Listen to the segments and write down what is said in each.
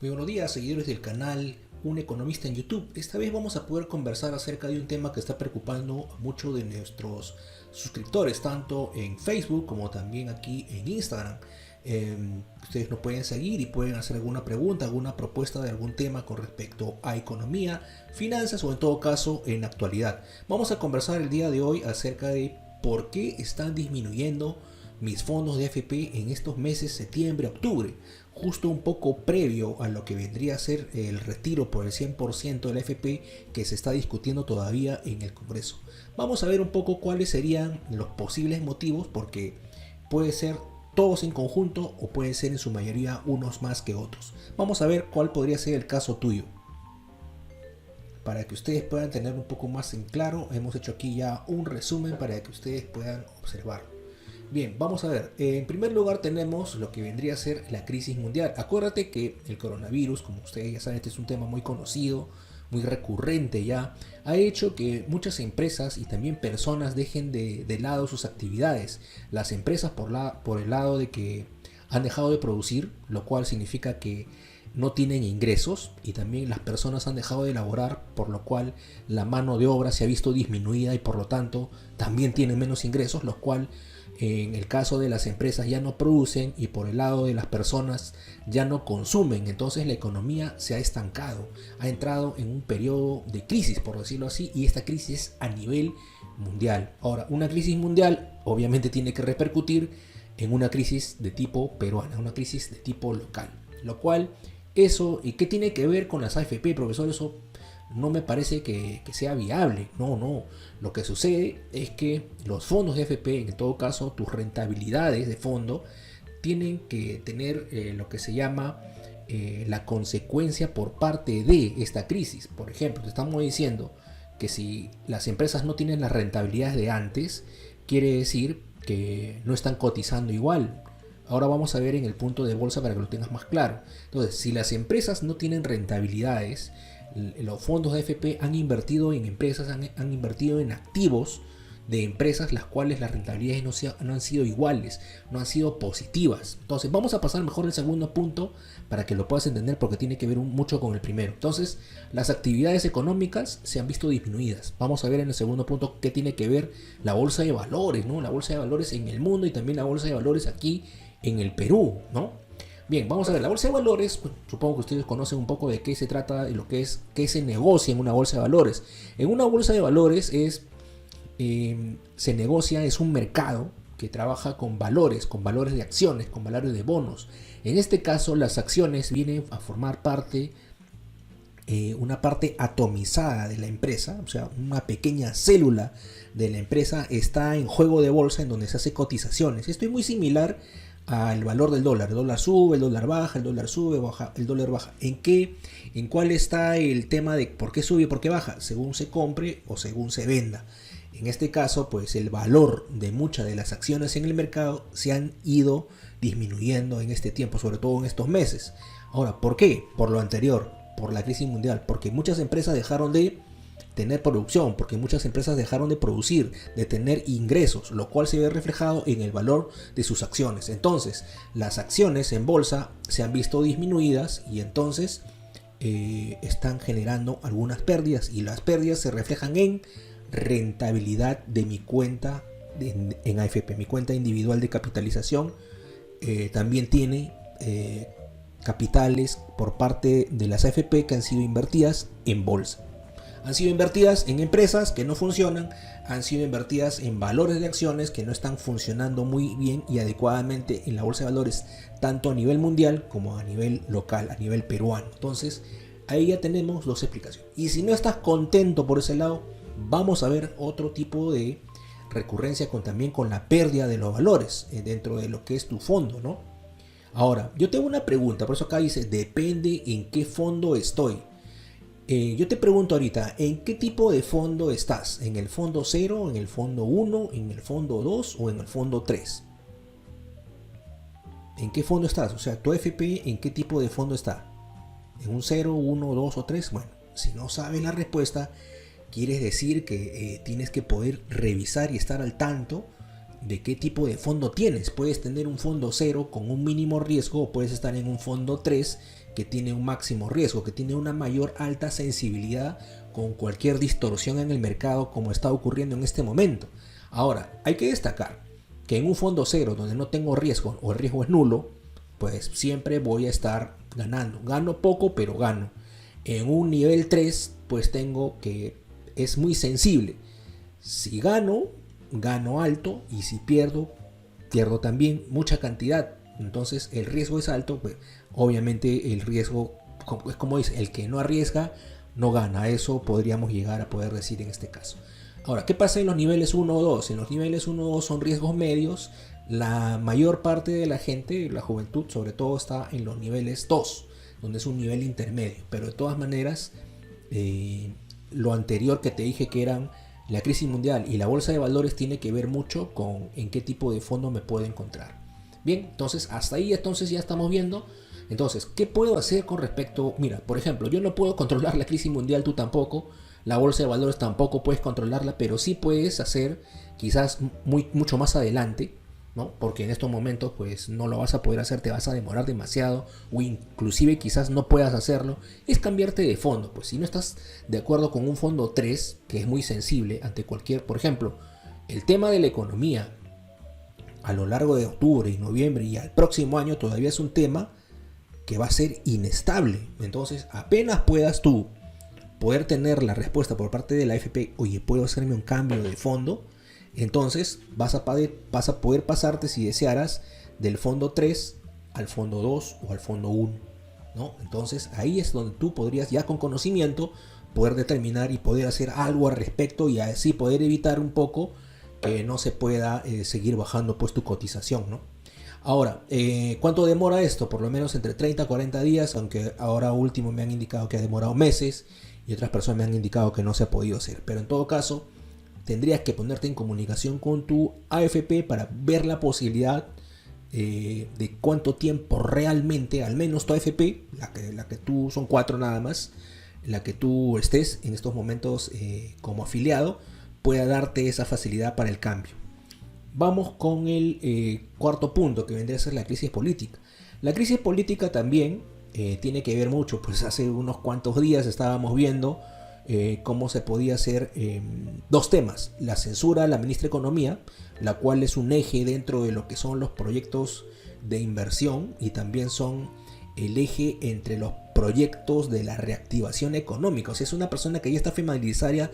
Muy buenos días, seguidores del canal Un Economista en YouTube. Esta vez vamos a poder conversar acerca de un tema que está preocupando a muchos de nuestros suscriptores, tanto en Facebook como también aquí en Instagram. Ustedes nos pueden seguir y pueden hacer alguna pregunta, alguna propuesta de algún tema con respecto a economía, finanzas o en todo caso en actualidad. Vamos a conversar el día de hoy acerca de por qué están disminuyendo mis fondos de AFP en estos meses septiembre, octubre, justo un poco previo a lo que vendría a ser el retiro por el 100% del AFP que se está discutiendo todavía en el Congreso. Vamos a ver un poco cuáles serían los posibles motivos, porque puede ser todos en conjunto o puede ser en su mayoría unos más que otros. Vamos a ver cuál podría ser el caso tuyo. Para que ustedes puedan tener un poco más en claro, hemos hecho aquí ya un resumen para que ustedes puedan observarlo. Bien, vamos a ver. En primer lugar tenemos lo que vendría a ser la crisis mundial. Acuérdate que el coronavirus, como ustedes ya saben, este es un tema muy conocido, muy recurrente ya, ha hecho que muchas empresas y también personas dejen de lado sus actividades. Las empresas por el lado de que han dejado de producir, lo cual significa que no tienen ingresos, y también las personas han dejado de elaborar, por lo cual la mano de obra se ha visto disminuida y por lo tanto también tienen menos ingresos, lo cual en el caso de las empresas ya no producen y por el lado de las personas ya no consumen. Entonces la economía se ha estancado, ha entrado en un periodo de crisis, por decirlo así, y esta crisis es a nivel mundial. Ahora, una crisis mundial obviamente tiene que repercutir en una crisis de tipo peruana, una crisis de tipo local, lo cual eso, ¿y qué tiene que ver con las AFP, profesor? Eso no me parece que sea viable. No. Lo que sucede es que los fondos de AFP, en todo caso, tus rentabilidades de fondo, tienen que tener lo que se llama la consecuencia por parte de esta crisis. Por ejemplo, te estamos diciendo que si las empresas no tienen las rentabilidades de antes, quiere decir que no están cotizando igual. Ahora vamos a ver en el punto de bolsa para que lo tengas más claro. Entonces, si las empresas no tienen rentabilidades, los fondos de AFP han invertido en empresas, han invertido en activos de empresas las cuales las rentabilidades no han sido iguales, no han sido positivas. Entonces vamos a pasar mejor al segundo punto para que lo puedas entender, porque tiene que ver mucho con el primero. Entonces, las actividades económicas se han visto disminuidas. Vamos a ver en el segundo punto qué tiene que ver la bolsa de valores, ¿no? La bolsa de valores en el mundo y también la bolsa de valores aquí en el Perú, ¿no? Bien, vamos a ver, la bolsa de valores, pues, supongo que ustedes conocen un poco de qué se trata, de lo que es, qué se negocia en una bolsa de valores. En una bolsa de valores se negocia, es un mercado que trabaja con valores de acciones, con valores de bonos. En este caso, las acciones vienen a formar parte, una parte atomizada de la empresa, o sea, una pequeña célula de la empresa está en juego de bolsa, en donde se hace cotizaciones. Esto es muy similar al valor del dólar. El dólar sube, el dólar baja, el dólar sube, baja, el dólar baja. ¿En cuál está el tema de por qué sube y por qué baja? Según se compre o según se venda. En este caso, pues el valor de muchas de las acciones en el mercado se han ido disminuyendo en este tiempo, sobre todo en estos meses. Ahora, ¿por qué? Por lo anterior, por la crisis mundial, porque muchas empresas dejaron de tener producción, porque muchas empresas dejaron de producir, de tener ingresos, lo cual se ve reflejado en el valor de sus acciones. Entonces, las acciones en bolsa se han visto disminuidas y entonces están generando algunas pérdidas, y las pérdidas se reflejan en rentabilidad de mi cuenta en AFP. Mi cuenta individual de capitalización también tiene capitales por parte de las AFP que han sido invertidas en bolsa. Han sido invertidas en empresas que no funcionan, han sido invertidas en valores de acciones que no están funcionando muy bien y adecuadamente en la bolsa de valores, tanto a nivel mundial como a nivel local, a nivel peruano. Entonces, ahí ya tenemos dos explicaciones. Y si no estás contento por ese lado, vamos a ver otro tipo de recurrencia también con la pérdida de los valores dentro de lo que es tu fondo, ¿no? Ahora, yo tengo una pregunta, por eso acá dice, depende en qué fondo estoy. Yo te pregunto ahorita, ¿en qué tipo de fondo estás? ¿En el fondo 0, en el fondo 1, en el fondo 2 o en el fondo 3? ¿En qué fondo estás? O sea, tu AFP, ¿en qué tipo de fondo está? ¿En un 0, 1, 2 o 3? Bueno, si no sabes la respuesta, quiere decir que tienes que poder revisar y estar al tanto de qué tipo de fondo tienes. Puedes tener un fondo 0 con un mínimo riesgo, o puedes estar en un fondo 3 que tiene un máximo riesgo, que tiene una mayor alta sensibilidad con cualquier distorsión en el mercado como está ocurriendo en este momento. Ahora, hay que destacar que en un fondo cero donde no tengo riesgo o el riesgo es nulo, pues siempre voy a estar ganando. Gano poco, pero gano. En un nivel 3, pues tengo que es muy sensible. Si gano, gano alto, y si pierdo, pierdo también mucha cantidad. Entonces el riesgo es alto, pues obviamente el riesgo es como dice, el que no arriesga no gana. Eso podríamos llegar a poder decir en este caso. Ahora, ¿qué pasa en los niveles 1 o 2? En los niveles 1 o 2 son riesgos medios. La mayor parte de la gente, la juventud sobre todo, está en los niveles 2, donde es un nivel intermedio. Pero de todas maneras, lo anterior que te dije, que eran la crisis mundial y la bolsa de valores, tiene que ver mucho con en qué tipo de fondo me puedo encontrar. Bien, entonces hasta ahí entonces ya estamos viendo. Entonces, ¿qué puedo hacer con respecto? Mira, por ejemplo, yo no puedo controlar la crisis mundial, tú tampoco. La bolsa de valores tampoco puedes controlarla, pero sí puedes hacer, quizás mucho más adelante, ¿no? Porque en estos momentos pues no lo vas a poder hacer, te vas a demorar demasiado, o inclusive quizás no puedas hacerlo, es cambiarte de fondo. Pues si no estás de acuerdo con un fondo 3, que es muy sensible ante cualquier, por ejemplo, el tema de la economía a lo largo de octubre y noviembre y al próximo año todavía es un tema que va a ser inestable. Entonces, apenas puedas tú poder tener la respuesta por parte de la AFP, oye, puedo hacerme un cambio de fondo, entonces vas a poder pasarte, si desearas, del fondo 3 al fondo 2 o al fondo 1, ¿no? Entonces ahí es donde tú podrías, ya con conocimiento, poder determinar y poder hacer algo al respecto, y así poder evitar un poco que no se pueda seguir bajando pues tu cotización, ¿no? Ahora, ¿cuánto demora esto? Por lo menos entre 30 a 40 días, aunque ahora último me han indicado que ha demorado meses, y otras personas me han indicado que no se ha podido hacer. Pero en todo caso, tendrías que ponerte en comunicación con tu AFP para ver la posibilidad de cuánto tiempo realmente, al menos tu AFP, la que tú, son 4 nada más, la que tú estés en estos momentos como afiliado, pueda darte esa facilidad para el cambio. Vamos con el cuarto punto, que vendría a ser la crisis política. La crisis política también tiene que ver mucho, pues hace unos cuantos días estábamos viendo cómo se podía hacer dos temas: la censura a la ministra de Economía, la cual es un eje dentro de lo que son los proyectos de inversión, y también son el eje entre los proyectos de la reactivación económica. O sea, es una persona que ya está familiarizada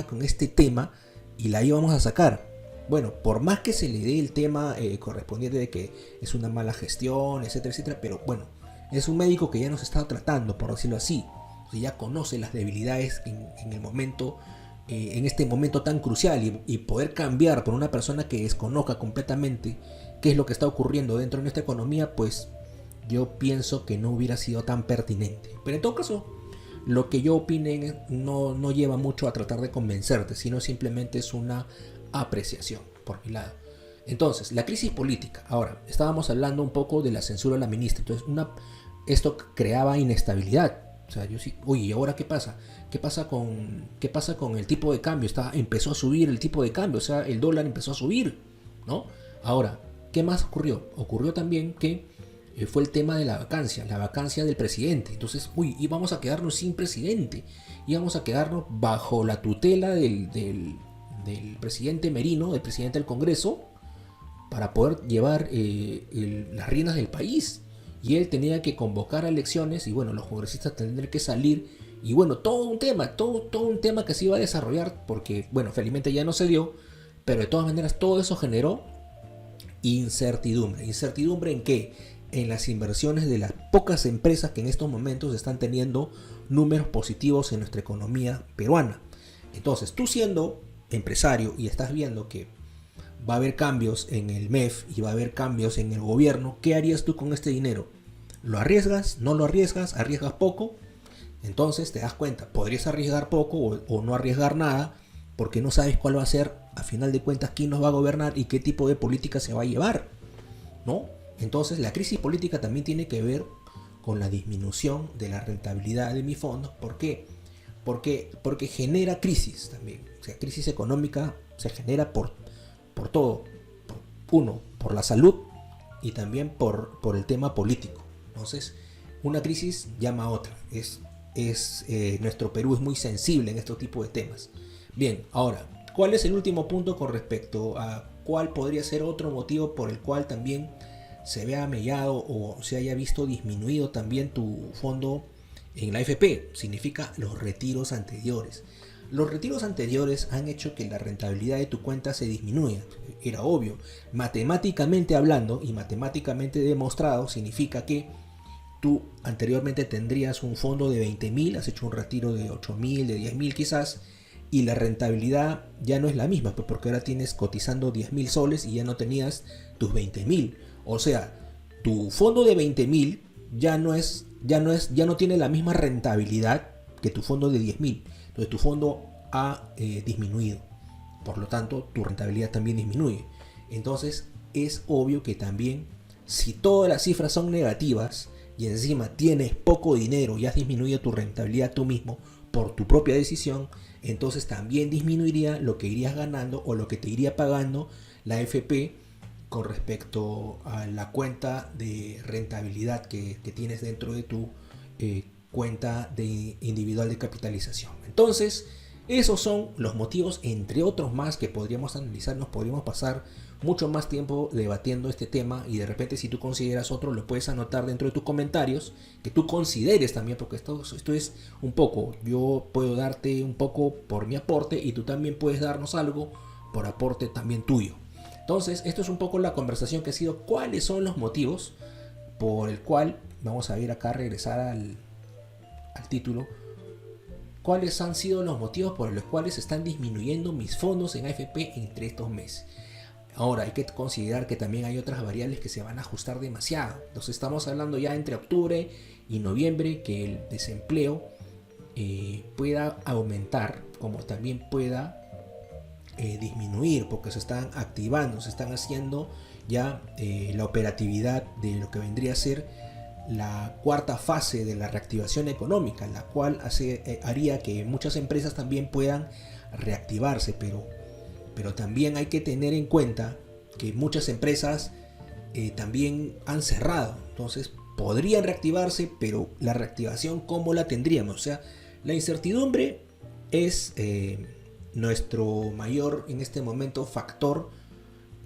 con este tema, y la íbamos a sacar. Bueno, por más que se le dé el tema correspondiente de que es una mala gestión, etcétera, etcétera, pero bueno, es un médico que ya nos está tratando, por decirlo así. O sea, ya conoce las debilidades en el momento, en este momento tan crucial, y poder cambiar por una persona que desconozca completamente qué es lo que está ocurriendo dentro de nuestra economía, pues yo pienso que no hubiera sido tan pertinente. Pero en todo caso, lo que yo opine no lleva mucho a tratar de convencerte, sino simplemente es una apreciación por mi lado. Entonces, la crisis política. Ahora, estábamos hablando un poco de la censura a la ministra. Entonces, esto creaba inestabilidad. O sea, yo sí, oye, ¿ahora qué pasa? ¿Qué pasa con el tipo de cambio? Empezó a subir el tipo de cambio, o sea, el dólar empezó a subir, ¿no? Ahora, ¿qué más ocurrió? Ocurrió también que fue el tema de la vacancia del presidente. Entonces, íbamos a quedarnos sin presidente, íbamos a quedarnos bajo la tutela del presidente Merino, del presidente del Congreso, para poder llevar las riendas del país. Y él tenía que convocar a elecciones, y bueno, los congresistas tendrían que salir, y bueno, todo un tema que se iba a desarrollar, porque bueno, felizmente ya no se dio, pero de todas maneras todo eso generó incertidumbre. ¿Incertidumbre en qué? En las inversiones de las pocas empresas que en estos momentos están teniendo números positivos en nuestra economía peruana. Entonces, tú siendo empresario y estás viendo que va a haber cambios en el MEF y va a haber cambios en el gobierno, ¿qué harías tú con este dinero? ¿Lo arriesgas? ¿No lo arriesgas? ¿Arriesgas poco? Entonces te das cuenta, podrías arriesgar poco o no arriesgar nada, porque no sabes cuál va a ser, a final de cuentas, quién nos va a gobernar y qué tipo de política se va a llevar, ¿no? Entonces la crisis política también tiene que ver con la disminución de la rentabilidad de mis fondos. ¿Por qué? Porque genera crisis también. O sea, crisis económica se genera por todo. Por la salud, y también por el tema político. Entonces, una crisis llama a otra. Nuestro Perú es muy sensible en este tipo de temas. Bien, ahora, ¿cuál es el último punto con respecto a cuál podría ser otro motivo por el cual también se vea mellado o se haya visto disminuido también tu fondo en la AFP? Significa los retiros anteriores. Los retiros anteriores han hecho que la rentabilidad de tu cuenta se disminuya. Era obvio. Matemáticamente hablando y matemáticamente demostrado, significa que tú anteriormente tendrías un fondo de 20.000, has hecho un retiro de 8.000, de 10.000 quizás, y la rentabilidad ya no es la misma, pues porque ahora tienes cotizando 10.000 soles y ya no tenías tus 20.000. O sea, tu fondo de 20.000 ya no tiene la misma rentabilidad que tu fondo de 10.000. Entonces tu fondo ha disminuido. Por lo tanto, tu rentabilidad también disminuye. Entonces es obvio que también, si todas las cifras son negativas y encima tienes poco dinero y has disminuido tu rentabilidad tú mismo por tu propia decisión, entonces también disminuiría lo que irías ganando o lo que te iría pagando la AFP con respecto a la cuenta de rentabilidad que tienes dentro de tu cuenta de individual de capitalización. Entonces, esos son los motivos, entre otros más, que podríamos analizar. Nos podríamos pasar mucho más tiempo debatiendo este tema, y de repente, si tú consideras otro, lo puedes anotar dentro de tus comentarios, que tú consideres también, porque esto es un poco, yo puedo darte un poco por mi aporte y tú también puedes darnos algo por aporte también tuyo. Entonces, esto es un poco la conversación que ha sido cuáles son los motivos por el cual, vamos a ver acá, regresar al título, cuáles han sido los motivos por los cuales están disminuyendo mis fondos en AFP entre estos meses. Ahora, hay que considerar que también hay otras variables que se van a ajustar demasiado. Entonces estamos hablando ya entre octubre y noviembre que el desempleo pueda aumentar, como también pueda disminuir, porque se están activando, se están haciendo ya la operatividad de lo que vendría a ser la cuarta fase de la reactivación económica, la cual haría que muchas empresas también puedan reactivarse, pero también hay que tener en cuenta que muchas empresas también han cerrado. Entonces podrían reactivarse, pero la reactivación, ¿cómo la tendríamos? O sea, la incertidumbre es nuestro mayor, en este momento, factor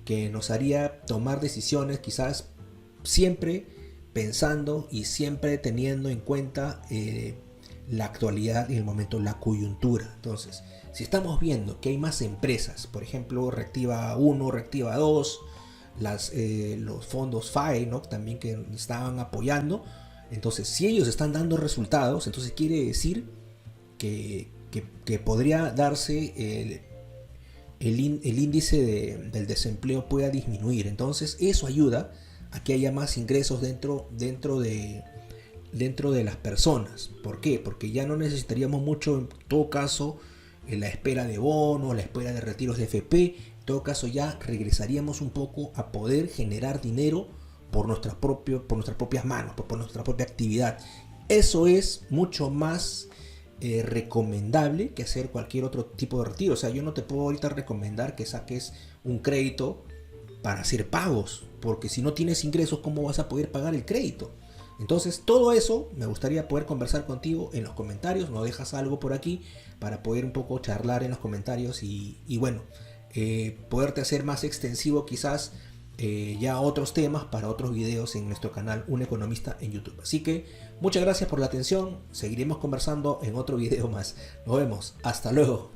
que nos haría tomar decisiones, quizás siempre pensando y siempre teniendo en cuenta la actualidad y el momento, la coyuntura. Entonces, si estamos viendo que hay más empresas, por ejemplo, Reactiva 1, Reactiva 2, los fondos FAE, ¿no?, también que estaban apoyando, entonces si ellos están dando resultados, entonces quiere decir que podría darse el índice del desempleo pueda disminuir. Entonces eso ayuda a que haya más ingresos dentro de las personas. ¿Por qué? Porque ya no necesitaríamos mucho, en todo caso, en la espera de bonos, la espera de retiros de FP. En todo caso, ya regresaríamos un poco a poder generar dinero por nuestras propias manos, por nuestra propia actividad. Eso es mucho más recomendable que hacer cualquier otro tipo de retiro. O sea, yo no te puedo ahorita recomendar que saques un crédito para hacer pagos, porque si no tienes ingresos, ¿cómo vas a poder pagar el crédito? Entonces, todo eso me gustaría poder conversar contigo en los comentarios. No dejas algo por aquí para poder un poco charlar en los comentarios y bueno, poderte hacer más extensivo quizás ya otros temas para otros videos en nuestro canal Un Economista en YouTube. Así que muchas gracias por la atención. Seguiremos conversando en otro video más. Nos vemos. Hasta luego.